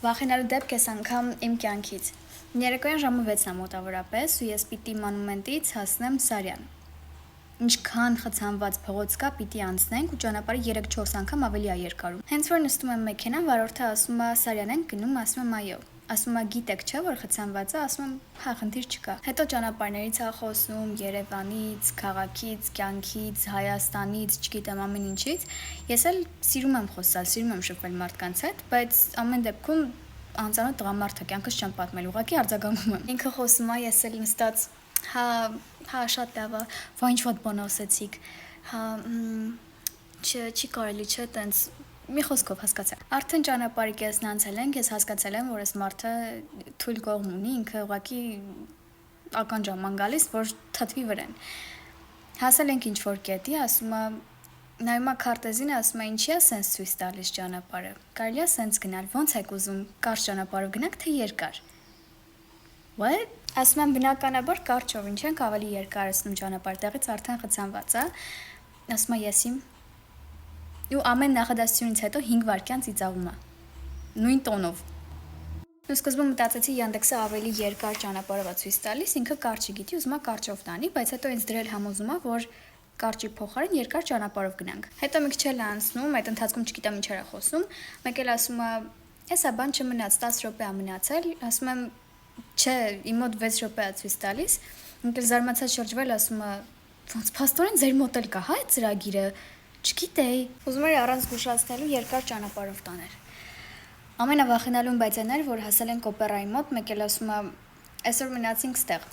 Վախենալու դեպք էս անգամ իմ կյանքից։ Երեկոյան ժամը 6-ն է մոտավորապես ու ես պիտի Մանումենտից հասնեմ Սարյան։ Ինչքան խցանված փողոց կա, պիտի անցնենք ու ճանապարհը 3-4 անգամ ավելի է երկարում։ Հենց որ նստում եմ մեքենան, վարորդը ասում է Սարյան ենք գնում, ասում եմ այո։ Ասում է գիտեք չէ որ խցանված է, ասում եմ հա խնդիր չկա։ Հետո ճանապարհներից է խոսում Երևանից, քաղաքից, կյանքից, Հայաստանից, չգիտեմ ամեն ինչից։ Ես էլ սիրում եմ խոսալ, սիրում եմ շփվել մարդկանց հետ, բայց ամեն դեպքում անծանոթ տղամարդ է, կյանքս չեմ պատմել, ուղղակի արձագանքում եմ։ Ինքը խոսում է, ես էլ նստած հա շատ լավ է, վա ինչ վատ բան ասեցիք։ Հա չի կարելի չէ տենց մի խոսքով հասկացա։ Արդեն ճանապարհի կեսն անցել ենք, ես հասկացել եմ, որ այս մարդը թույլ կողմ ունի, ինքը ուղղակի ականջամ ան գալիս, որ թթվի վրան։ Հասել ենք ինչ որ կետի, ասում է նայում է քարտեզին, ասում է ինչի է սենց ցույց տալիս ճանապարհը։ Կարելի է սենց գնալ, ո՞նց եք ուզում, կարճ ճանապարհով գնանք, թե երկար։ What? Ասում եմ բնականաբար կարճով, ինչ ենք ավելի երկարացնում ճանապարհ, տեղից արդեն խցանված է։ Ասում է եսիմ ու ամեն նախադասությունից հետո 5 վայրկյան ծիծաղում է։ Նույն տոնով։ Ու սկզբում մտածեցի Yandex-ը ավելի երկար ճանապարհով է ցույց տալիս, ինքը կարճ չգիտի, ուզում է կարճով տանի, բայց հետո ինձ դրել համոզում է, որ կարճի փոխարեն երկար ճանապարհով գնանք։ Հետո մի քիչ էլ անցնում, այդ ընթացքում չգիտեմ ինչեր է խոսում, մեկ էլ ասում է, «Էսա բան չմնաց, 10 րոպե է մնացել»։ Ասում եմ, «Չէ, իմ մոտ 6 րոպե է ցույց տալիս»։ Ինքը զարմացած շրջվել, ասում է, «Ոնց փաստորեն ձեր մոտ էլ կա, հա, այդ ծրագիրը»։ Չգիտեի։ Ուզում էր առանց զգուշացնելու երկար ճանապարհով տաներ։ Ամենավախենալուն բայց այն էր, որ հասել ենք օպերայի մոտ, մեկ էլ ասում է, «Այսօր մնացինք ստեղ»։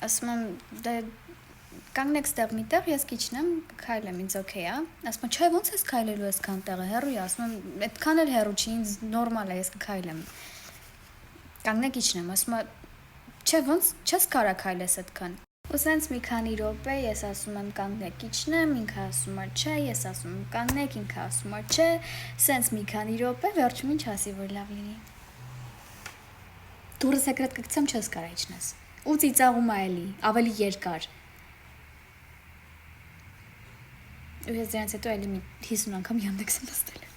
Ասում եմ, «Դե կանգնեք ստեղ միտեղ, ես կիջնեմ, կքայլեմ, ինձ օքեյ է»։ Ասում է, «Չէ, ո՞նց ես քայլելու այսքան տեղը, հեռու է»։ Ասում եմ, «Այդքան էլ հեռու չի, ինձ նորմալ է, ես կքայլեմ»։ Կանգնեք իջնեմ, ասում է, «Չէ, ո՞նց չես կարա քայլես այդքան»։ Ու սենց մի քանի րոպե ես ասում եմ կանգնեք իջնեմ, ինքը ասում է չէ, ես ասում եմ կանգնեք, ինքը ասում է չէ, սենց մի քանի րոպե, վերջում ինչ ասի որ լավ լինի։ Դուրս սեկրետ կգցեմ չես կարա իջնես։ Ու ծիծաղում է էլի, ավելի երկար։ Ու ես դրանից հետո էլի մի 50 անգամ Yandex-ը նստել եմ։